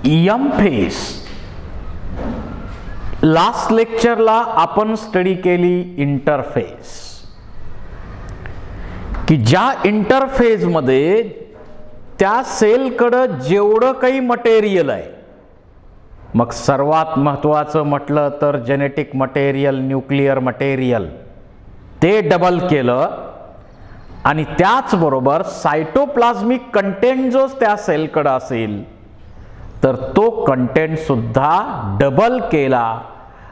M phase. Last लेक्चरला आपण study केली interface, की ज्या इंटरफेज मध्ये त्या सेलकडं जेवढं काही मटेरियल आहे, मग सर्वात महत्त्वाचं म्हटलं तर जेनेटिक मटेरियल, न्यूक्लिअर मटेरियल, ते डबल केलं आणि त्याचबरोबर सायटोप्लाझ्मिक कंटेंट जो त्या सेलकडं असेल तर तो कंटेंट सुद्धा डबल केला.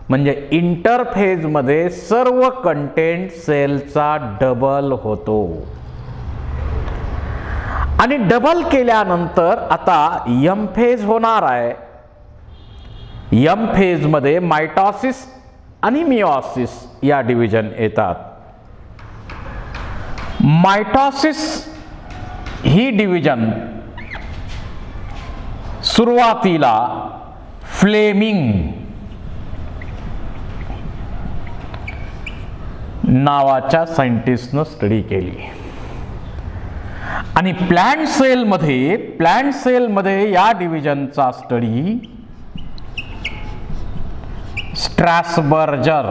म्हणजे इंटरफेज मध्ये सर्व कंटेंट सेलचा डबल होतो. आणि डबल केल्यानंतर आता एम फेज होणार आहे. एम फेज मध्ये मायटॉसिस आणि मिओसिस या डिव्हिजन येतात. मायटॉसिस ही डिव्हिजन सुरुवातीला फ्लेमिंग नावाच्या सायंटिस्टनं स्टडी केली. आणि प्लांट सेलमध्ये या डिव्हिजनचा स्टडी स्ट्रॅसबर्जर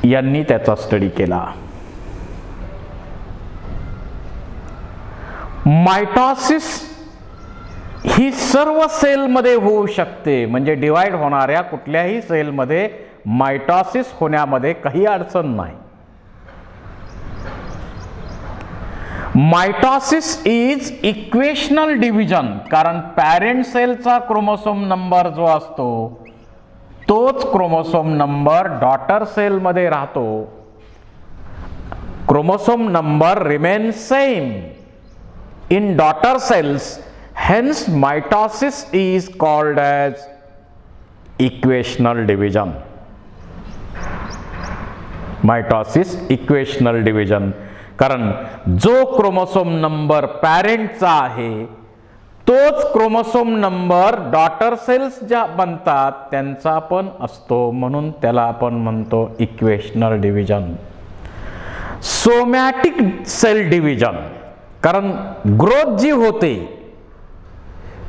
यांनी त्याचा स्टडी केला. मायटॉसिस ही सर्व सेलमध्ये होऊ शकते. म्हणजे डिवाइड होणाऱ्या कुठल्याही सेलमध्ये मायटॉसिस होण्यामध्ये काही अडचण नाही. मायटॉसिस इज इक्वेशनल डिव्हिजन, कारण पॅरेंट सेलचा क्रोमोसोम नंबर जो असतो तोच क्रोमोसोम नंबर डॉटर सेल मध्ये राहतो. Chromosome number remains same in daughter cells, hence mitosis is called as equational division. Mitosis equational division, कारण जो क्रोमोसोम नंबर पॅरेंटचा आहे तोच क्रोमोसोम नंबर डॉटर सेल्स ज्या बनतात त्यांचा पण असतो, म्हणून त्याला आपण म्हणतो equational division. Somatic cell division, कारण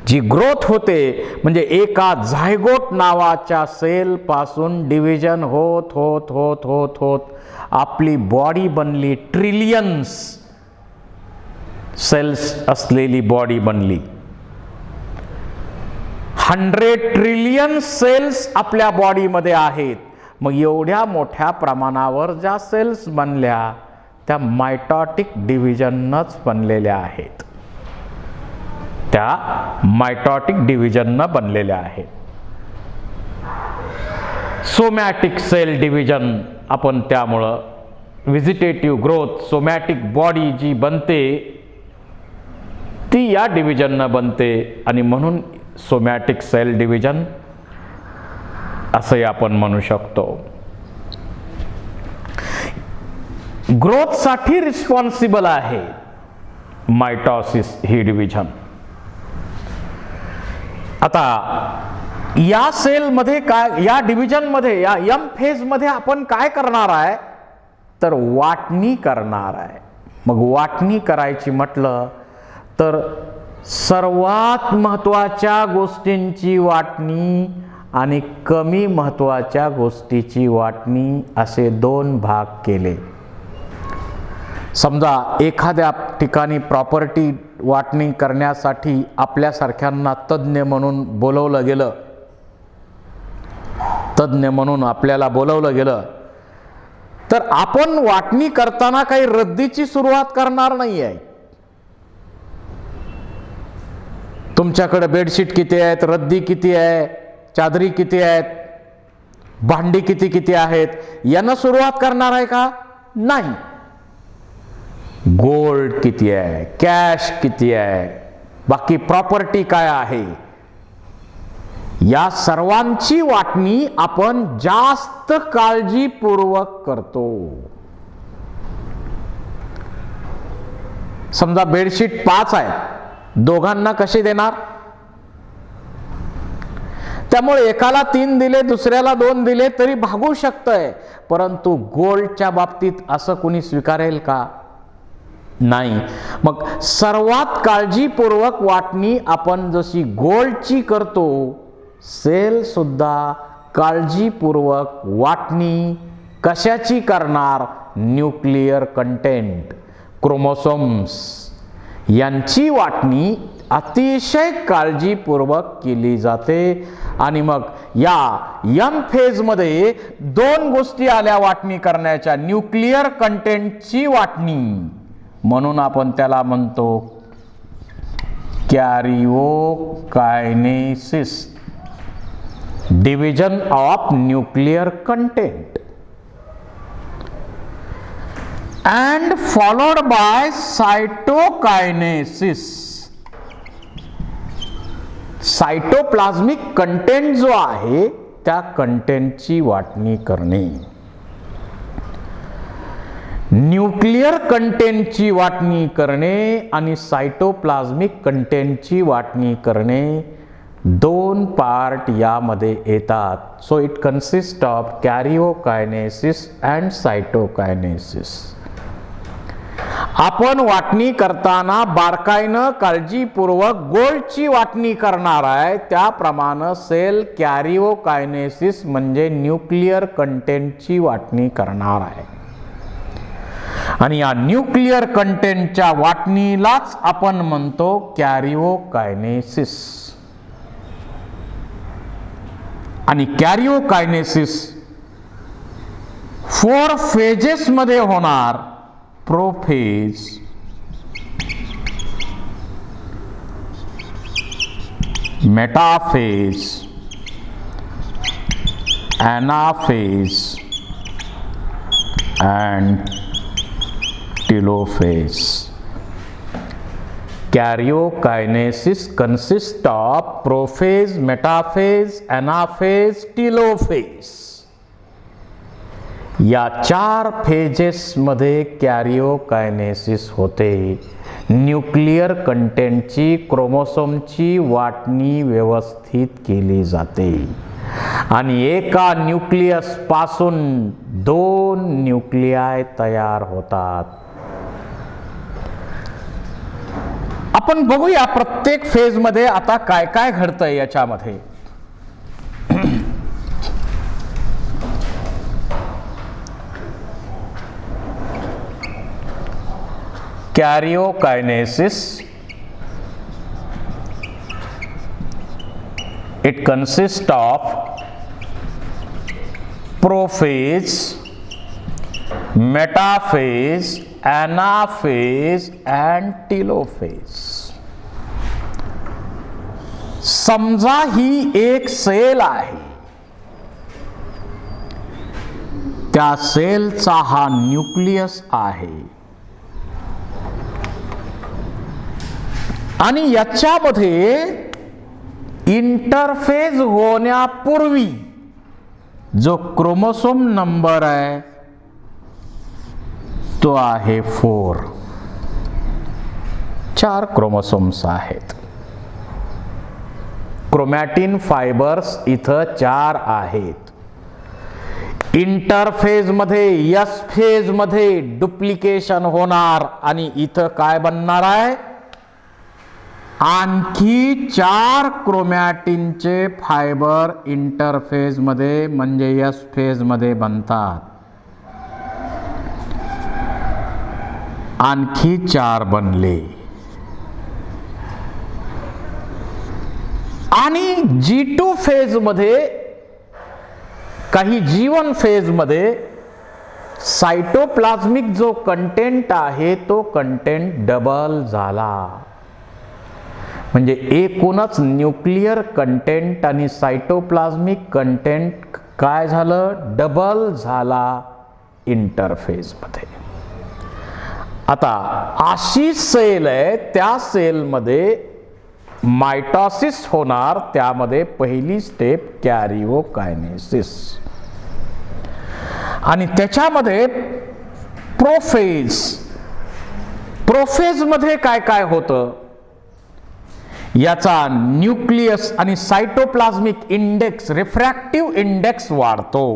जी ग्रोथ होते म्हणजे एका झायगोट नावाच्या सेल पासून डिव्हिजन होत होत होत होत होत आपली बॉडी बनली. ट्रिलियन्स सेल्स असलेली बॉडी बनली. 100 ट्रिलियन सेल्स आपल्या बॉडीमध्ये आहेत. मग एवढ्या मोठ्या प्रमाणावर ज्या सेल्स बनल्या त्या मायटॉटिक डिव्हिजनच बनलेल्या आहेत. त्या मायटॉटिक डिव्हिजननं बनलेल्या आहेत. सोमॅटिक सेल डिव्हिजन आपण त्यामुळं व्हेजिटेटिव्ह ग्रोथ, सोमॅटिक बॉडी जी बनते ती या डिव्हिजननं बनते आणि म्हणून सोमॅटिक सेल डिव्हिजन असंही आपण म्हणू शकतो. ग्रोथसाठी रिस्पॉन्सिबल आहे मायटॉसिस ही डिव्हिजन. आता या सेलमध्ये काय, या डिव्हिजनमध्ये, या एम फेजमध्ये आपण काय करणार आहे तर वाटणी करणार आहे. मग वाटणी करायची म्हटलं तर सर्वात महत्त्वाच्या गोष्टींची वाटणी आणि कमी महत्त्वाच्या गोष्टीची वाटणी असे 2 भाग केले. समजा एखाद्या ठिकाणी प्रॉपर्टी वाटणी करण्यासाठी आपल्यासारख्यांना तज्ज्ञ म्हणून बोलवलं गेलं, तज्ज्ञ म्हणून आपल्याला बोलवलं गेलं तर आपण वाटणी करताना काही रद्दीची सुरुवात करणार नाही आहे. तुमच्याकडे बेडशीट किती आहेत, रद्दी किती आहे, चादरी किती आहेत, भांडी किती आहेत यानं सुरुवात करणार आहे का? नाही. गोल्ड किती आहे, कॅश किती आहे, बाकी प्रॉपर्टी काय आहे, या सर्वांची वाटणी आपण जास्त काळजीपूर्वक करतो. समजा बेडशीट 5 आहे, दोघांना कशी देणार? त्यामुळे एकाला 3 दिले, दुसऱ्याला 2 दिले तरी भागू शकतंय. परंतु गोल्डच्या बाबतीत असं कोणी स्वीकारेल का? नाही. मग सर्वात काळजीपूर्वक वाटणी आपण जशी गोल्डची करतो, सेल सुद्धा काळजीपूर्वक वाटणी कशाची करणार? न्यूक्लिअर कंटेंट, क्रोमोसोम्स यांची वाटणी अतिशय काळजीपूर्वक केली जाते. आणि मग या एम फेजमध्ये दोन गोष्टी आल्या वाटणी करण्याच्या, न्यूक्लिअर कंटेंटची वाटणी, म्हणून आपण त्याला म्हणतो karyokinesis, division of nuclear content, and followed by cytokinesis. Cytoplasmic content जो आहे त्या कंटेंटची वाटणी करणे. न्यूक्लिअर कंटेंटची वाटणी करणे आणि सायटोप्लाझ्मिक कंटेंटची वाटणी करणे, दोन पार्ट यामध्ये येतात. So it consist of karyokinesis and cytokinesis. आपण वाटणी करताना बारकाईनं काळजीपूर्वक गोल्डची वाटणी करणार आहे, त्याप्रमाणे सेल कॅरिओकायनेसिस म्हणजे न्यूक्लिअर कंटेंटची वाटणी करणार आहे. आणि या न्यूक्लिअर कंटेंटच्या वाटणीलाच आपण म्हणतो कॅरिओकायनेसिस. आणि कॅरिओकायनेसिस 4 फेजेस मध्ये होणार. Prophase, metaphase, anaphase and telophase. Karyokinesis consists of prophase, metaphase, anaphase, telophase. या 4 फेजेस मध्ये कॅरिओकायनेसिस होते. न्यूक्लिअर कंटेंटची, क्रोमोसोमची वाटणी व्यवस्थित केली जाते आणि एका न्यूक्लियस पासून 2 न्यूक्लियाय तयार होतात. आपण बघूया प्रत्येक फेज मध्ये आता काय काय घडतंय याच्यामध्ये. Karyokinesis, it consists of prophase, metaphase, anaphase and telophase. समजा ही एक सेल आहे, त्या सेलचा हा न्यूक्लियस आहे आणि याच्यामध्ये इंटरफेज होण्यापूर्वी जो क्रोमोसोम नंबर आहे तो आहे 4. 4 क्रोमोसोम्स आहेत. क्रोमॅटिन फायबर्स इथं 4 आहेत. इंटरफेज मध्ये, एस फेज मध्ये डुप्लिकेशन होणार आणि इथं काय बनणार आहे? आणखी 4 क्रोमॅटिनचे फायबर इंटरफेज मध्ये म्हणजे एस फेज मध्ये बनतात. आणखी 4 बनले आणि G2 फेज मध्ये, काही G1 फेज मध्ये सायटोप्लाझ्मिक जो कंटेंट आहे तो कंटेंट डबल झाला. म्हणजे एकूणच न्यूक्लिअर कंटेंट आणि सायटोप्लाझ्मिक कंटेंट काय झालं? डबल झाला इंटरफेज मध्ये. आता अशी सेल आहे, त्या सेल मध्ये मायटॉसिस होणार. त्यामध्ये पहिली स्टेप कॅरिओकायनेसिस आणि त्याच्यामध्ये प्रोफेज. प्रोफेज मध्ये काय काय होतं? याचा न्यूक्लियस आणि सायटोप्लाझ्मिक इंडेक्स, रिफ्रॅक्टिव्ह इंडेक्स वाढतो.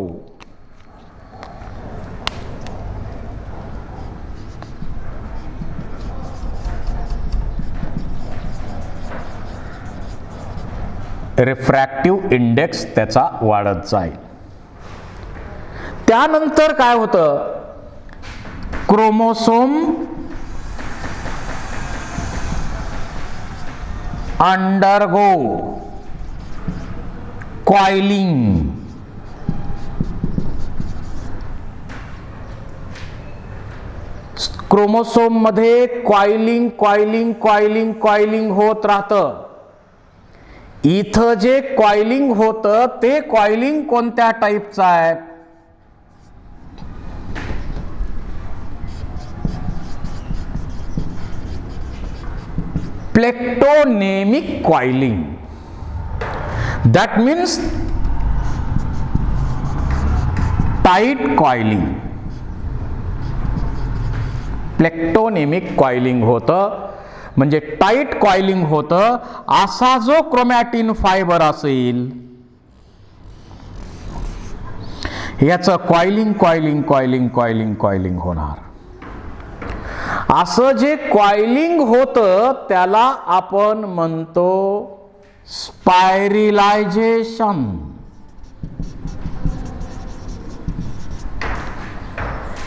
रिफ्रॅक्टिव्ह इंडेक्स त्याचा वाढत जाईल. त्यानंतर काय होतं, क्रोमोसोम अंडरगो कॉइलिंग. क्रोमोसोम मध्ये कॉइलिंग कॉइलिंग कॉइलिंग कॉइलिंग होत राहतं. इथं जे कॉइलिंग होतं ते कॉइलिंग कोणत्या टाईपचं आहे, plectonemic coiling. That means tight coiling. Plectonemic coiling होतं म्हणजे टाइट कॉइलिंग होतं. असा जो क्रोमॅटिन फायबर असेल याचं coiling coiling coiling coiling coiling होणार. असं जे कॉइलिंग होतं त्याला आपण म्हणतो स्पायरिलायझेशन.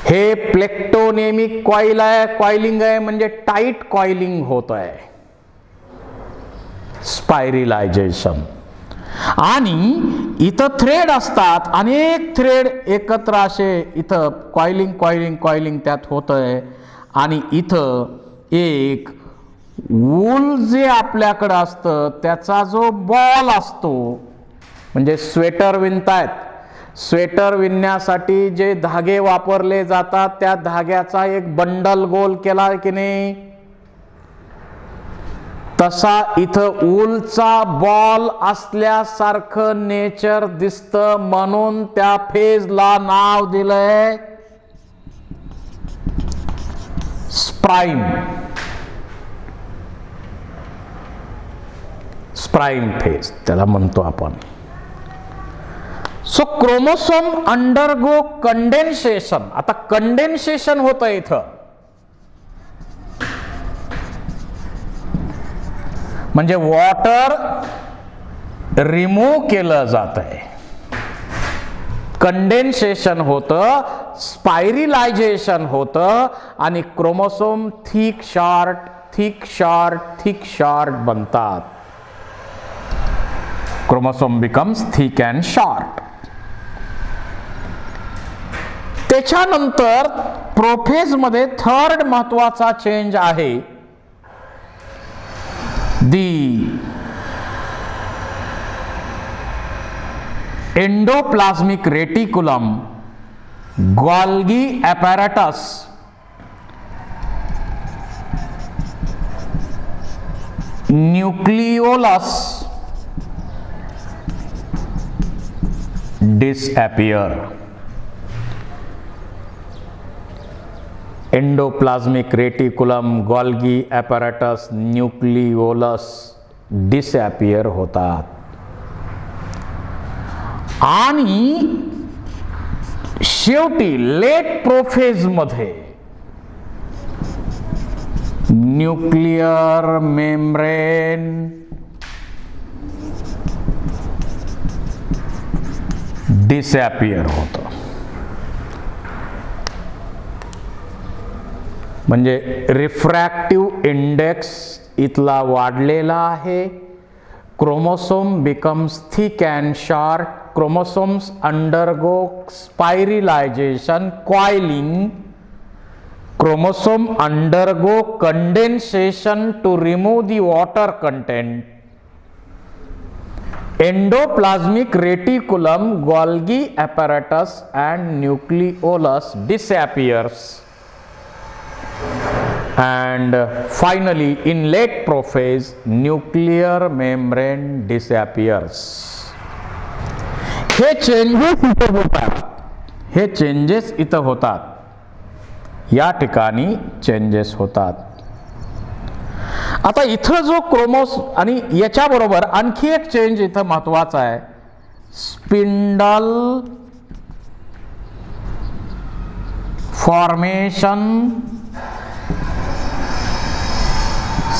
हे प्लेक्टोनेमिक कॉइलिंग आहे म्हणजे टाइट कॉइलिंग होत आहे, स्पायरिलायझेशन. आणि इथं थ्रेड असतात, अनेक थ्रेड एकत्र असे इथं कॉइलिंग कॉइलिंग कॉइलिंग त्यात होतंय. आणि इथं एक वूल जे आपल्याकडं असतं त्याचा जो बॉल असतो, म्हणजे स्वेटर विणतायत, स्वेटर विणण्यासाठी जे धागे वापरले जातात त्या धाग्याचा एक बंडल गोल केला की नाही, तसा इथं वूलचा बॉल असल्यासारखं नेचर दिसतं. म्हणून त्या फेजला नाव दिलंय स्प्राइम. स्प्राइम फेज त्याला म्हणतो आपण. So chromosome undergo condensation. आता कंडेन्सेशन होतं इथं, म्हणजे वॉटर रिमूव्ह केलं जात आहे. कंडेन्सेशन होतं, स्पायरिलायझेशन होतं आणि chromosome thick short thick short thick short बनतात. Chromosome becomes thick and short. त्याच्यानंतर प्रोफेज मध्ये थर्ड महत्वाचा चेंज आहे the endoplasmic reticulum, Golgi apparatus, nucleolus disappear. Endoplasmic reticulum, Golgi apparatus, nucleolus disappear होतात. आणि शेवटी लेट प्रोफेज मध्ये न्यूक्लियर मेम्ब्रेन डिसअपियर होतं. म्हणजे रिफ्रॅक्टिव्ह इंडेक्स इथला वाढलेला आहे. Chromosome becomes thick and short. Chromosomes undergo spiralization, coiling. Chromosome undergo condensation to remove the water content. Endoplasmic reticulum, Golgi apparatus and nucleolus disappears. And finally, in late prophase, nuclear membrane disappears. हे changes इथं होतात, हे changes इथं होतात, या ठिकाणी changes होतात. आता इथं जो क्रोमोस आणि याच्या बरोबर आणखी एक चेंज इथं महत्वाचा आहे. Spindle formation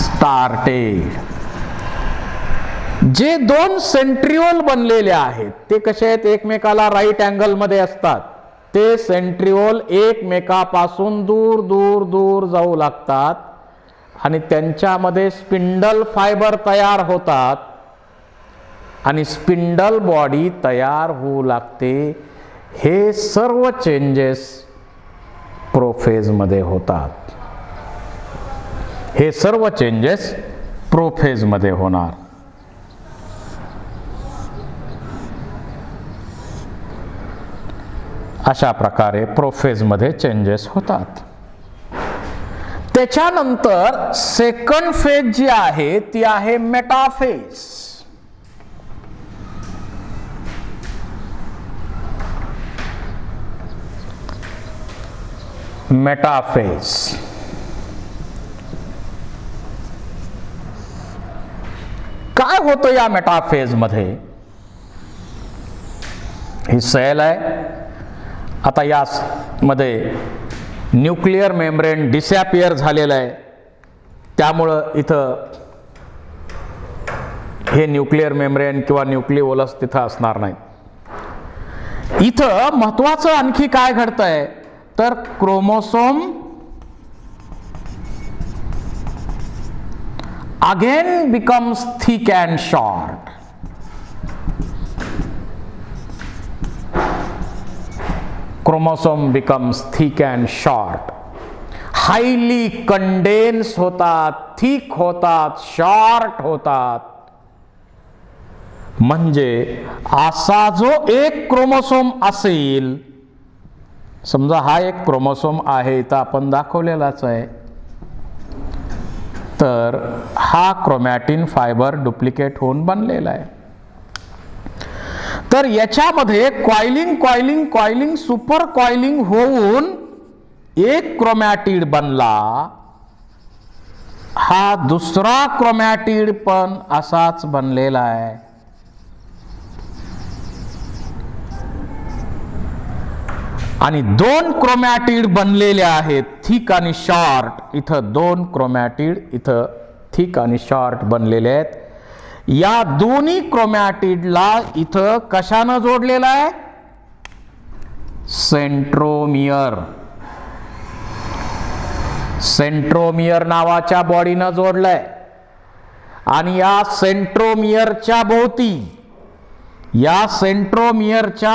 started. जे दोन सेंट्रिओल बनलेले आहेत ते कसे आहेत, एकमेकाला राईट अँगल मध्ये असतात. ते सेंट्रिओल एकमेकापासून दूर दूर दूर जाऊ लागतात आणि त्यांच्यामध्ये स्पिंडल फायबर तयार होतात आणि स्पिंडल बॉडी तयार होऊ लागते. हे सर्व चेंजेस प्रोफेज मध्ये होतात. हे सर्व चेंजेस प्रोफेज मध्ये होणार. अशा प्रकारे प्रोफेज मध्ये चेंजेस होतात. त्याच्यानंतर सेकंड फेज जी आहे ती आहे मेटाफेज. मेटाफेज काय होतं या मेटाफेज मध्ये? ही सेल आहे. आता या मध्ये न्यूक्लिअर मेम्ब्रेन डिसॅपियर झालेलं आहे, त्यामुळं इथं हे न्यूक्लिअर मेम्ब्रेन किंवा न्यूक्लिओलस तिथं असणार नाही. इथं महत्वाचं आणखी काय घडतंय तर chromosome again becomes thick and short. Chromosome becomes thick and short. Highly condense होतात, थिक होतात, शॉर्ट होतात. म्हणजे असा जो एक क्रोमोसोम असेल, समजा हा एक क्रोमोसोम आहे, इथं आपण दाखवलेलाच आहे, तर हा क्रोमॅटिन फायबर डुप्लिकेट होऊन बनलेला आहे. तर याच्यामध्ये coiling coiling coiling super coiling होऊन एक क्रोमॅटिड बनला. हा दुसरा क्रोमॅटिड पण असाच बनलेला आहे. आणि दोन क्रोमॅटिड बनलेले आहेत, थिक आणि शॉर्ट. इथं दोन क्रोमॅटिड इथं थिक आणि शॉर्ट बनलेले आहेत. या दोन्ही क्रोमॅटिडला इथं कशानं जोडलेलं आहे? सेंट्रोमियर. सेंट्रोमियर नावाच्या बॉडीनं जोडलंय. आणि या सेंट्रोमियरच्या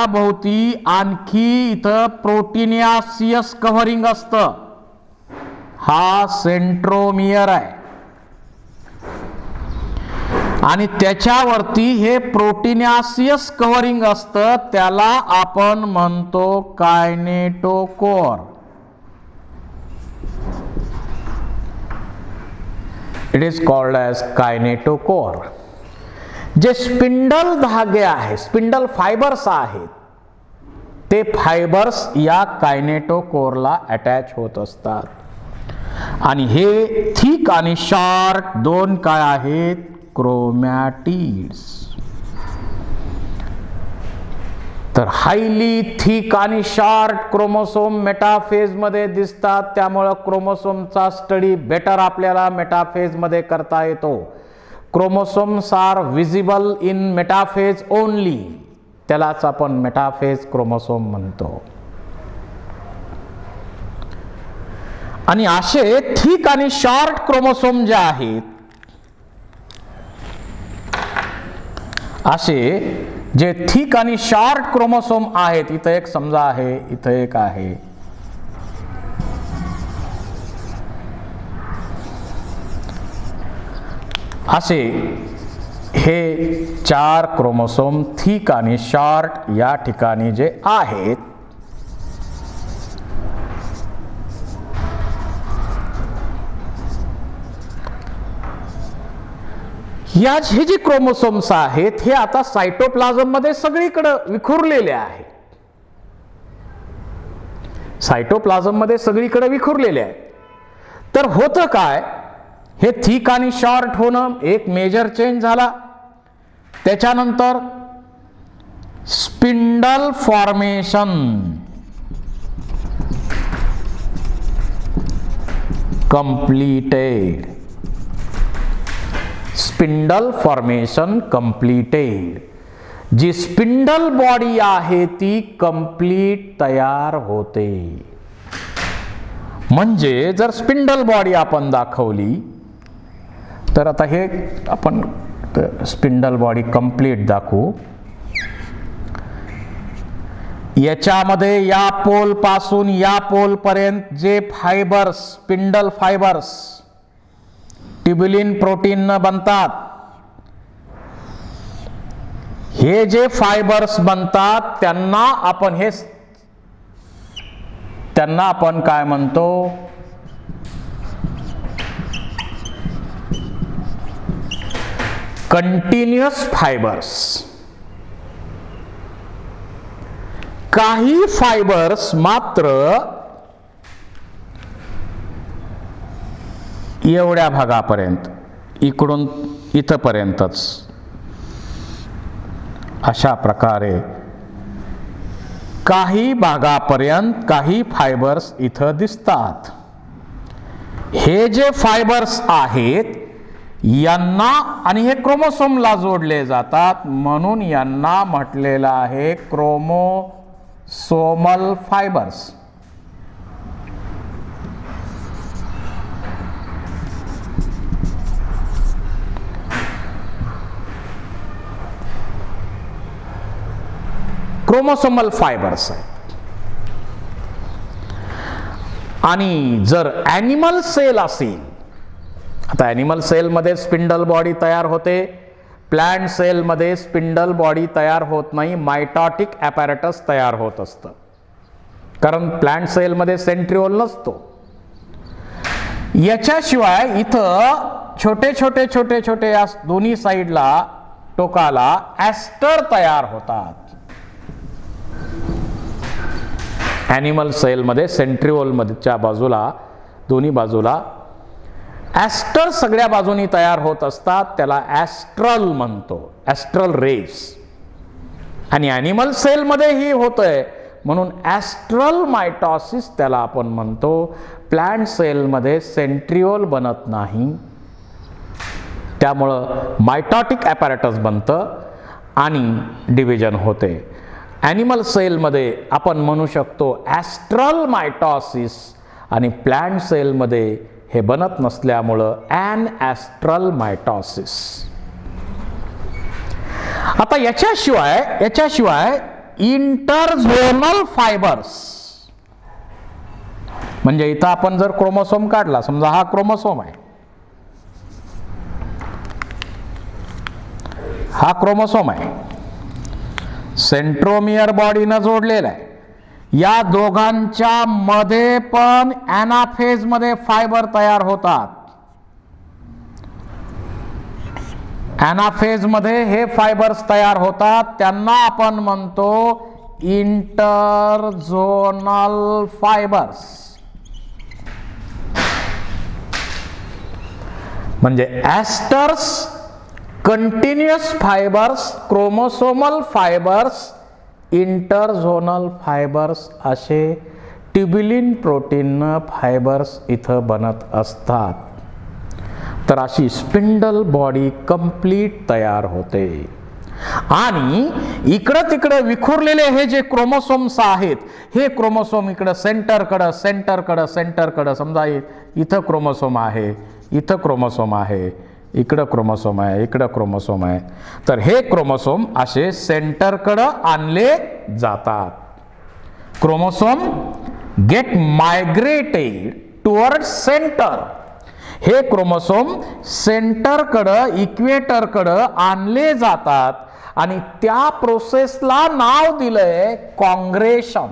भोवती आणखी इथं प्रोटीनियासियस कव्हरिंग असतं. हा सेंट्रोमियर आहे. आणि त्याच्यावरती हे प्रोटीनियासियस कव्हरिंग असतं, त्याला आपण म्हणतो kinetochore. It is called as kinetochore. जे स्पिंडल धागे आहे, स्पिंडल फायबर्स आहेत, ते फायबर्स या कायनेटोकोरला अटॅच होत असतात. आणि हे थिक आणि शॉर्ट दोन काय आहेत? क्रोमॅटिड्स. तर हायली थिक आणि शॉर्ट क्रोमोसोम मेटाफेज मध्ये दिसतात. त्यामुळे क्रोमोसोमचा स्टडी बेटर आपल्याला मेटाफेज मध्ये करता येतो. Chromosomes are visible in metaphase only. त्यालाच आपण मेटाफेज क्रोमोसोम म्हणतो. आणि असे थिक आणि शॉर्ट क्रोमोसोम जे आहेत, असे जे थिक आणि शॉर्ट क्रोमोसोम आहेत, इथं एक समजा आहे, इथं एक आहे, असे हे चार क्रोमोसोम थिक आणि शॉर्ट या ठिकाणी जे आहेत, हे जे क्रोमोसोम्स आहेत हे आता सायटोप्लाझम मध्ये सगळीकडे विखुरलेले आहेत. सायटोप्लाझम मध्ये सगळीकडे विखुरलेले आहेत. तर होतं काय, हे थिक आणि शॉर्ट होणं एक मेजर चेंज झाला. त्याच्यानंतर spindle formation completed. Spindle formation completed. जी स्पिंडल बॉडी आहे ती कंप्लीट तयार होते. म्हणजे जर स्पिंडल बॉडी आपण दाखवली तर आता हे आपण स्पिंडल बॉडी कंप्लीट दाखवू. याच्यामध्ये या पोल पासून या पोल पर्यंत जे फायबर्स, स्पिंडल फायबर्स ट्युब्युलिन प्रोटीन न बनतात, हे जे फायबर्स बनतात त्यांना आपण काय म्हणतो, कंटिन्युअस फायबर्स. काही फायबर्स मात्र एवढ्या भागापर्यंत, इकडून इथपर्यंतच, अशा प्रकारे काही भागापर्यंत काही फायबर्स इथं दिसतात. हे जे फायबर्स आहेत यांना, आणि हे क्रोमोसोमला जोडले जातात म्हणून यांना म्हटलेलं आहे क्रोमोसोमल फायबर्स. क्रोमोसोमल फायबर्स आहेत. आणि जर ॲनिमल सेल असेल, आता ॲनिमल सेलमध्ये स्पिंडल बॉडी तयार होते, प्लांट सेलमध्ये स्पिंडल बॉडी तयार होत नाही, मायटॉटिक ॲपॅरेटस तयार होत असतं. कारण प्लांट सेलमध्ये सेंट्रिओल नसतो. याच्याशिवाय इथं छोटे छोटे छोटे छोटे या दोन्ही साईडला, टोकाला ॲस्टर तयार होतात. ॲनिमल सेलमध्ये सेंट्रिओलमधच्या बाजूला, दोन्ही बाजूला ॲस्टर सगळ्या बाजूनी तयार होत असतात. त्याला ॲस्ट्रल म्हणतो, ॲस्ट्रल रेस. आणि ॲनिमल सेलमध्ये ही होतंय म्हणून ॲस्ट्रल मायटॉसिस त्याला आपण म्हणतो. प्लांट सेलमध्ये सेंट्रिओल बनत नाही, त्यामुळं मायटॉटिक ॲपॅरेटस बनतं आणि डिव्हिजन होते. ॲनिमल सेलमध्ये आपण म्हणू शकतो ॲस्ट्रल मायटॉसिस, आणि प्लांट सेलमध्ये हे बनत नसल्यामुळं ॲनॲस्ट्रल मायटॉसिस. आता याच्याशिवाय इंटरझोनल फायबर्स, म्हणजे इथं आपण जर क्रोमोसोम काढला, समजा हा क्रोमोसोम आहे, हा क्रोमोसोम आहे, सेंट्रोमियर बॉडीनं जोडलेला आहे. या दोघांच्या मध्ये पण ॲनाफेज मध्ये फायबर तयार होतात. ॲनाफेज मध्ये हे फायबर्स तयार होतात, त्यांना आपण म्हणतो इंटरझोनल फायबर्स. म्हणजे asters, continuous fibres, chromosomal fibres, interzonal fibres असे ट्युब्युलिन प्रोटीन फायबर्स इथं बनत असतात. तर अशी स्पिंडल बॉडी कंप्लीट तयार होते. आणि इकडं तिकडे विखुरलेले हे जे क्रोमोसोम्स आहेत, हे क्रोमोसोम इकडं सेंटरकडं सेंटरकडं सेंटरकडं, समजा इथं क्रोमोसोम आहे, इथं क्रोमोसोम आहे, इकडं क्रोमोसोम आहे, इकडं क्रोमोसोम आहे. तर हे क्रोमोसोम असे सेंटरकडं आणले जातात. Chromosome get migrated toward centre. हे क्रोमोसोम सेंटरकडं, इक्वेटरकडं आणले जातात आणि त्या प्रोसेसला नाव दिलंय congression.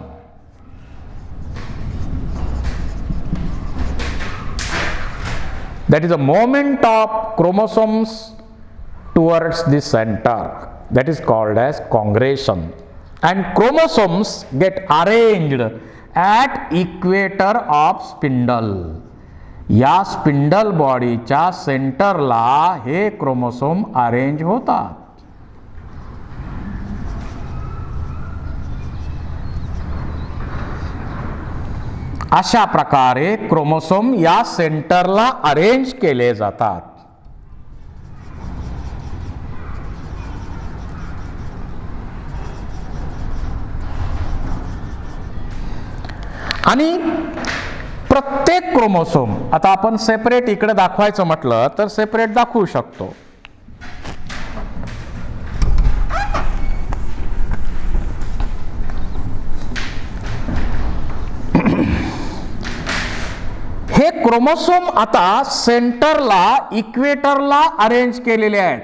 That is a movement of chromosomes towards the center. That is called as congregation. And chromosomes get arranged at equator of spindle. या स्पिंडल बॉडीच्या सेंटरला हे क्रोमोसोम अरेंज होतात. अशा प्रकारे क्रोमोसोम या सेंटरला अरेंज केले जातात. आणि प्रत्येक क्रोमोसोम, आता आपण सेपरेट इकडे दाखवायचं म्हटलं तर सेपरेट दाखवू शकतो. हे क्रोमोसोम आता सेंटरला, इक्वेटरला अरेंज केलेले आहेत.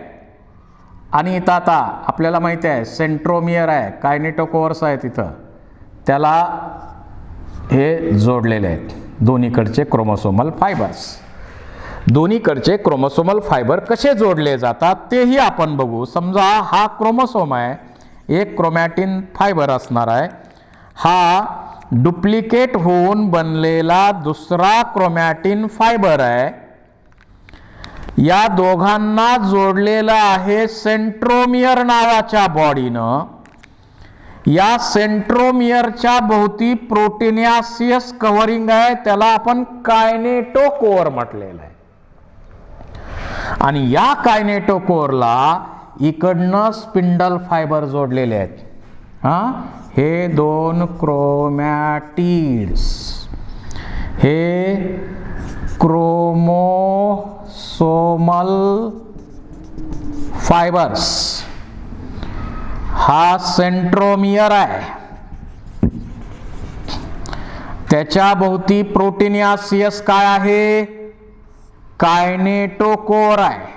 आणि इथं आता आपल्याला माहिती आहे सेंट्रोमियर आहे, कायनेटोकोर्स आहे, तिथं त्याला हे जोडलेले आहेत दोन्हीकडचे क्रोमोसोमल फायबर्स. दोन्हीकडचे क्रोमोसोमल फायबर कसे जोडले जातात तेही आपण बघू. समजा हा क्रोमोसोम आहे, एक क्रोमॅटिन फायबर असणार आहे, हा डुप्लिकेट होऊन बनलेला दुसरा क्रोमॅटिन फायबर आहे. या दोघांना जोडलेला आहे सेंट्रोमियर नावाच्या बॉडीनं. या सेंट्रोमियरच्या भोवती प्रोटीनियासियस कव्हरिंग आहे, त्याला आपण कायनेटोकोर म्हटलेलं आहे. आणि या कायनेटोकोरला इकडनं स्पिंडल फायबर जोडलेले आहेत. हे दोन क्रोमॅटिड्स, हे क्रोमोसोमल फायबर्स, हा सेंट्रोमियर आहे, त्याच्या भोवती प्रोटीनियासियस काय आहे, कायनेटोकोर आहे.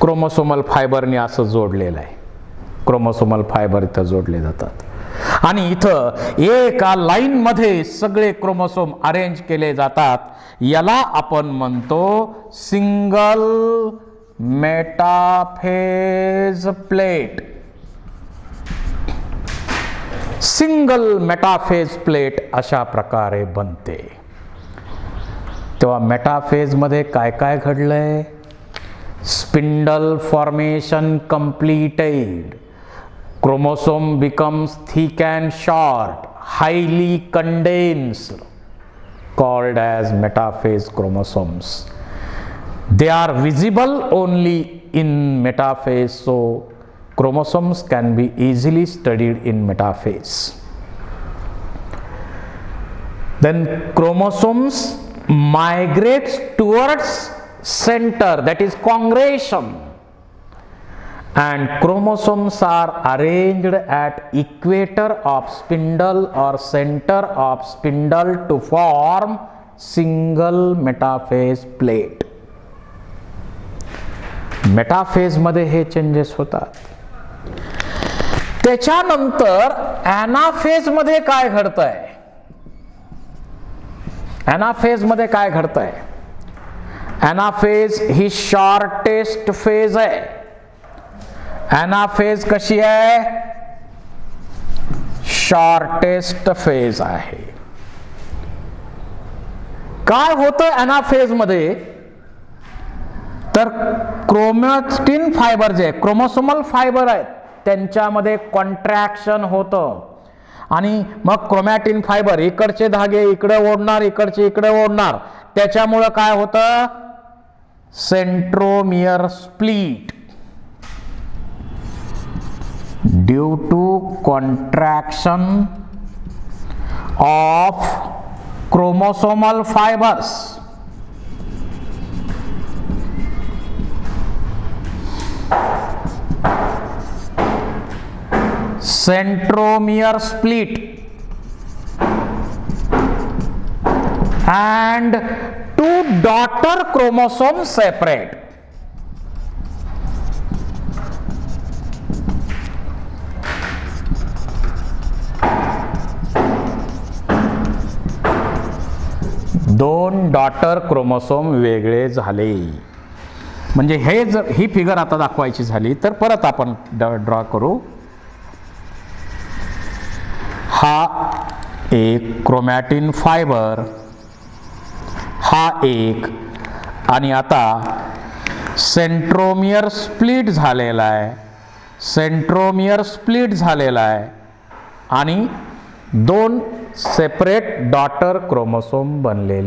क्रोमोसोमल फायबरने असं जोडलेलं आहे. क्रोमोसोमल फायबर इथं जोडले जातात. आणि इथं एका लाईन मध्ये सगळे क्रोमोसोम अरेंज केले जातात. याला आपण म्हणतो single metaphase plate. Single metaphase plate अशा प्रकारे बनते. तेव्हा मेटाफेज मध्ये काय काय घडलंय? Spindle formation completed. Chromosome becomes thick and short, highly condensed, called as metaphase chromosomes. They are visible only in metaphase, so chromosomes can be easily studied in metaphase. Then chromosomes migrates towards center, that is congregation, and chromosomes are arranged at equator of spindle or center of spindle to form single metaphase plate. Metaphase मध्ये हे changes होतात. त्याच्यानंतर anaphase मध्ये काय घडतंय? Anaphase मध्ये काय घडतंय? एनाफेज ही शॉर्टेस्ट फेज आहे. एनाफेज कशी आहे? शॉर्टेस्ट फेज आहे. काय होतं एनाफेज मध्ये? तर क्रोमॅटिन फायबर जे क्रोमोसोमल फायबर आहेत त्यांच्यामध्ये कॉन्ट्रॅक्शन होतं. आणि मग क्रोमॅटिन फायबर इकडचे धागे इकडे ओढणार, इकडचे इकडे ओढणार. त्याच्यामुळे काय होतं? Centromere split. Due to contraction of chromosomal fibres. Centromere split and two daughter chromosomes separate. दोन डॉटर क्रोमोसोम वेगळे झाले. म्हणजे हे जर ही फिगर आता दाखवायची झाली तर परत आपण ड्रॉ करू. हा एक क्रोमॅटिन फायबर, हा एक, आणि आता सेंट्रोमियर स्प्लिट झालेला आहे. सेंट्रोमियर स्प्लिट झालेला आहे आणि दोन सेपरेट डॉटर क्रोमोसोम बनलेले